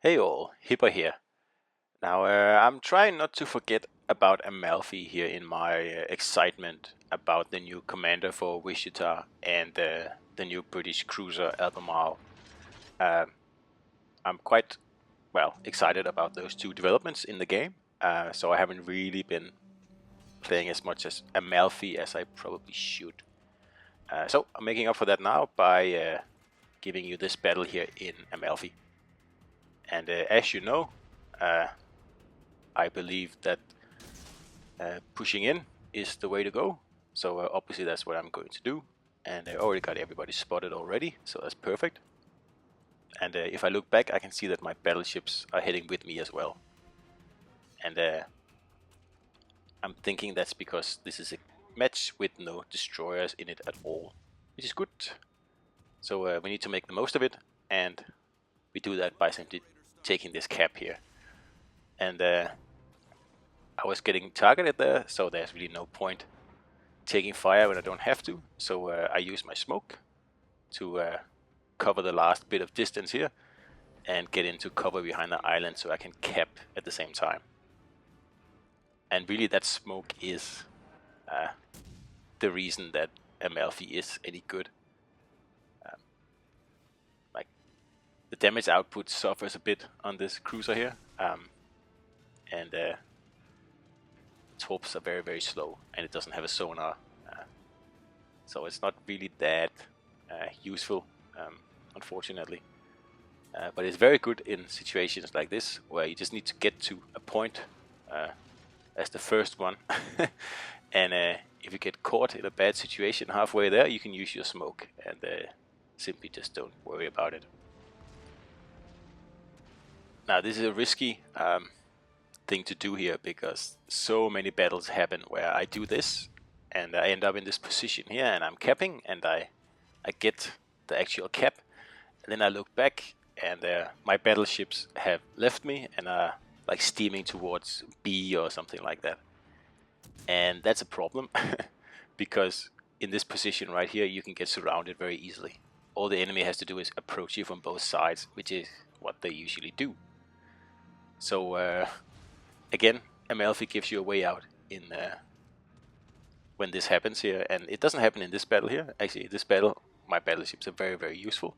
Hey all, Hipper here. Now, I'm trying not to forget about Amalfi here in my excitement about the new commander for Wichita and the new British cruiser Albemarle. Um, I'm quite, excited about those two developments in the game, so I haven't really been playing as much as Amalfi as I probably should. So I'm making up for that now by giving you this battle here in Amalfi. And as you know, uh, I believe that pushing in is the way to go. So obviously that's what I'm going to do. And I already got everybody spotted already, so that's perfect. And if I look back, I can see that my battleships are heading with me as well. And I'm thinking that's because this is a match with no destroyers in it at all, which is good. So we need to make the most of it, and we do that by simply taking this cap here. And I was getting targeted there, so there's really no point taking fire when I don't have to. So I use my smoke to cover the last bit of distance here and get into cover behind the island so I can cap at the same time. And really that smoke is the reason that Amalfi is any good. Like the damage output suffers a bit on this cruiser here, and torps are very, very slow, and it doesn't have a sonar, so it's not really that useful, unfortunately. But it's very good in situations like this, where you just need to get to a point as the first one, and if you get caught in a bad situation halfway there, you can use your smoke, and simply just don't worry about it. Now, this is a risky thing to do here, because so many battles happen where I do this, and I end up in this position here, and I'm capping, and I get the actual cap, and then I look back, and my battleships have left me and are like steaming towards B or something like that. And that's a problem because in this position right here, you can get surrounded very easily. All the enemy has to do is approach you from both sides, which is what they usually do. So again, Amalfi gives you a way out in when this happens here, and it doesn't happen in this battle here. Actually, this battle, my battleships are very, very useful,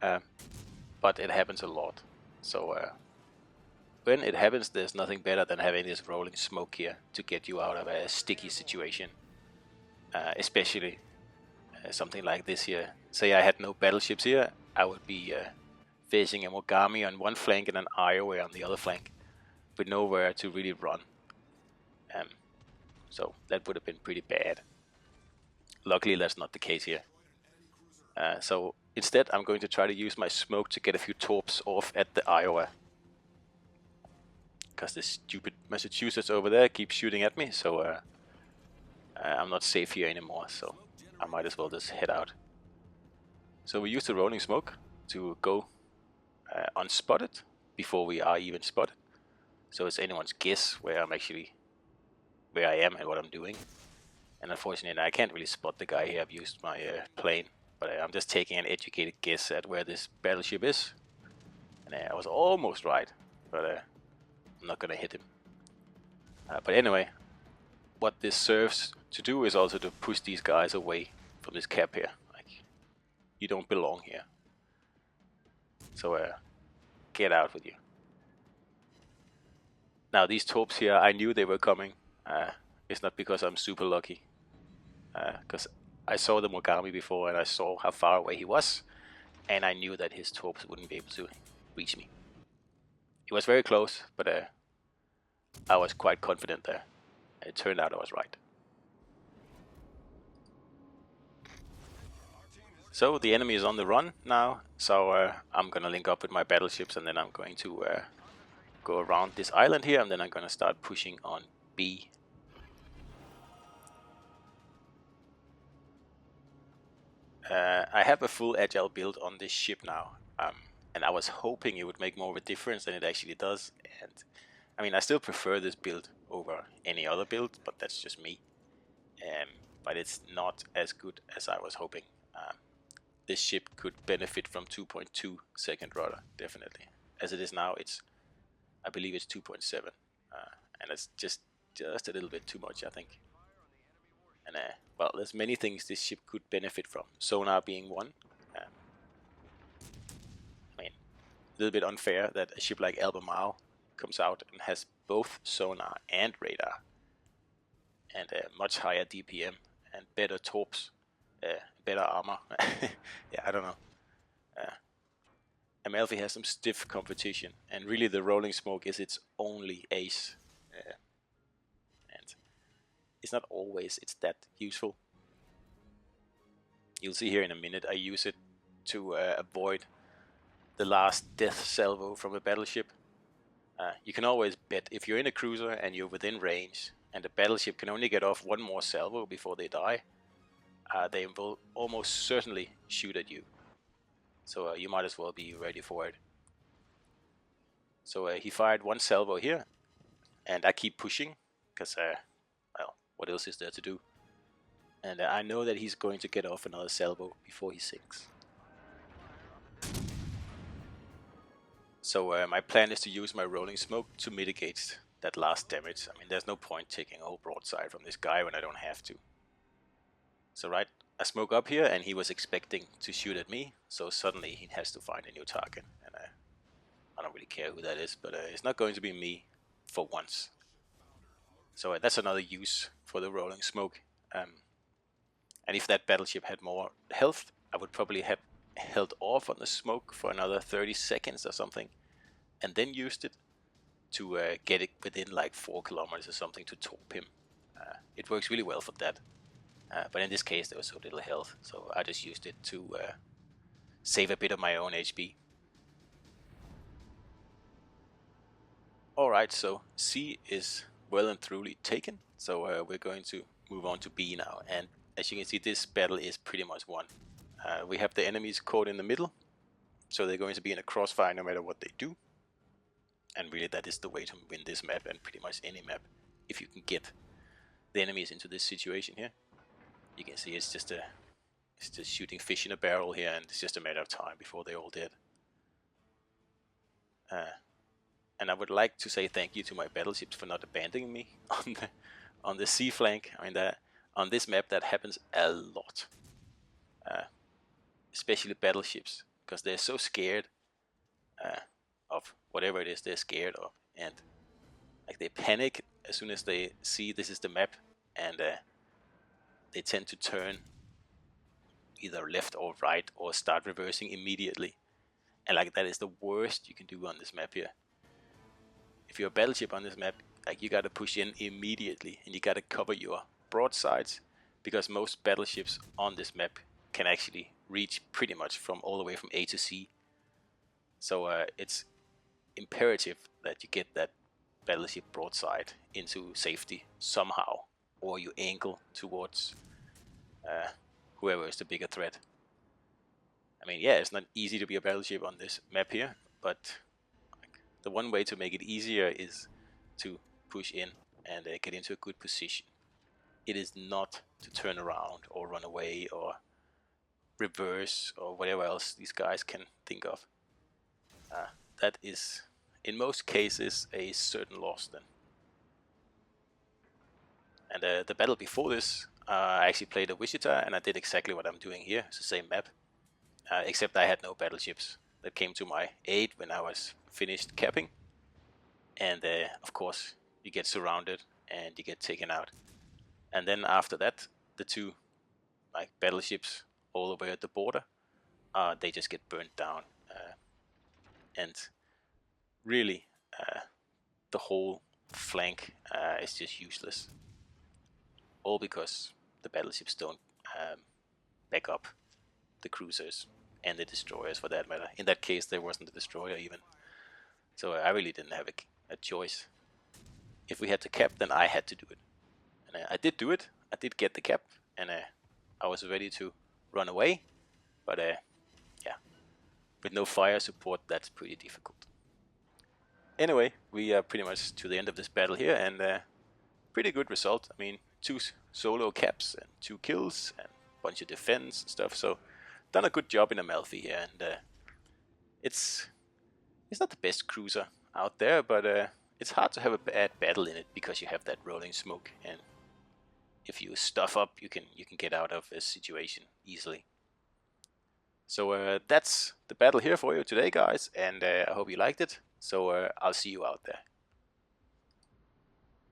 but it happens a lot. So when it happens, there's nothing better than having this rolling smoke here to get you out of a sticky situation, especially something like this here. Say I had no battleships here, I would be facing a Mogami on one flank and an Iowa on the other flank, with nowhere to really run. So that would have been pretty bad. Luckily, that's not the case here. So instead, I'm going to try to use my smoke to get a few torps off at the Iowa, because this stupid Massachusetts over there keeps shooting at me, so I'm not safe here anymore, so I might as well just head out. So we use the rolling smoke to go unspotted before we are even spotted, so it's anyone's guess where I am and what I'm doing. And unfortunately, I can't really spot the guy here. I've used my plane, but I'm just taking an educated guess at where this battleship is. And I was almost right, but I'm not gonna hit him. But anyway, what this serves to do is also to push these guys away from this cap here. Like, you don't belong here. So get out with you. Now these torps here, I knew they were coming. It's not because I'm super lucky, because I saw the Mogami before and I saw how far away he was, and I knew that his torps wouldn't be able to reach me. It was very close, but I was quite confident there. It turned out I was right. So the enemy is on the run now, so I'm gonna link up with my battleships, and then I'm going to go around this island here, and then I'm gonna start pushing on B. I have a full agile build on this ship now, and I was hoping it would make more of a difference than it actually does. And I mean, I still prefer this build over any other build, but that's just me. But it's not as good as I was hoping. This ship could benefit from 2.2 second rudder, definitely. as it is now, I believe it's 2.7, and it's just a little bit too much, I think. And well, there's many things this ship could benefit from. Sonar being one. I mean, a little bit unfair that a ship like Albemarle comes out and has both sonar and radar, and much higher DPM and better torps, better armor. Yeah, I don't know. Amalfi has some stiff competition, and really the rolling smoke is its only ace, and it's not always it's that useful. You'll see here in a minute I use it to avoid the last death salvo from a battleship. You can always bet if you're in a cruiser and you're within range and the battleship can only get off one more salvo before they die, they will almost certainly shoot at you. So you might as well be ready for it. So he fired one salvo here, and I keep pushing because, well, what else is there to do? And I know that he's going to get off another salvo before he sinks. So my plan is to use my rolling smoke to mitigate that last damage. I mean, there's no point taking a whole broadside from this guy when I don't have to. So right, I smoke up here, and he was expecting to shoot at me, so suddenly he has to find a new target. And I don't really care who that is, but it's not going to be me for once. So that's another use for the rolling smoke. And if that battleship had more health, I would probably have held off on the smoke for another 30 seconds or something, and then used it to get it within like 4 kilometers or something to torp him. It works really well for that. But in this case there was so little health, so I just used it to save a bit of my own HP. Alright, so C is well and truly taken, so we're going to move on to B now, and as you can see, this battle is pretty much won. We have the enemies caught in the middle, so they're going to be in a crossfire no matter what they do. And really that is the way to win this map, and pretty much any map, if you can get the enemies into this situation here. You can see it's just shooting fish in a barrel here, and it's just a matter of time before they're all dead. And I would like to say thank you to my battleships for not abandoning me on the sea flank. I mean, on this map that happens a lot, especially battleships, because they're so scared of whatever it is they're scared of, and like they panic as soon as they see this is the map, and they tend to turn either left or right or start reversing immediately, and like that is the worst you can do on this map here. If you're a battleship on this map, like you gotta push in immediately, and you gotta cover your broadsides, because most battleships on this map can actually reach pretty much from all the way from A to C. So it's imperative that you get that battleship broadside into safety somehow, or you angle towards whoever is the bigger threat. I mean, yeah, it's not easy to be a battleship on this map here, but the one way to make it easier is to push in and get into a good position. It is not to turn around or run away or reverse or whatever else these guys can think of. That is, in most cases, a certain loss then. And the battle before this, I actually played a Wichita, and I did exactly what I'm doing here. It's the same map, except I had no battleships that came to my aid when I was finished capping. And of course, you get surrounded and you get taken out. And then after that, the two like battleships all the way at the border, they just get burnt down. And really, the whole flank is just useless. All because the battleships don't back up the cruisers and the destroyers, for that matter. In that case, there wasn't a destroyer even. So I really didn't have a choice. If we had to cap, then I had to do it. And I did do it. I did get the cap, and I was ready to run away. But yeah, with no fire support, that's pretty difficult. Anyway, we are pretty much to the end of this battle here, and pretty good result. I mean, 2 solo caps and 2 kills and a bunch of defense and stuff. So done a good job in Amalfi here, and it's it's not the best cruiser out there, but it's hard to have a bad battle in it because you have that rolling smoke, and if you stuff up, you can get out of a situation easily. So that's the battle here for you today, guys, and I hope you liked it. So I'll see you out there.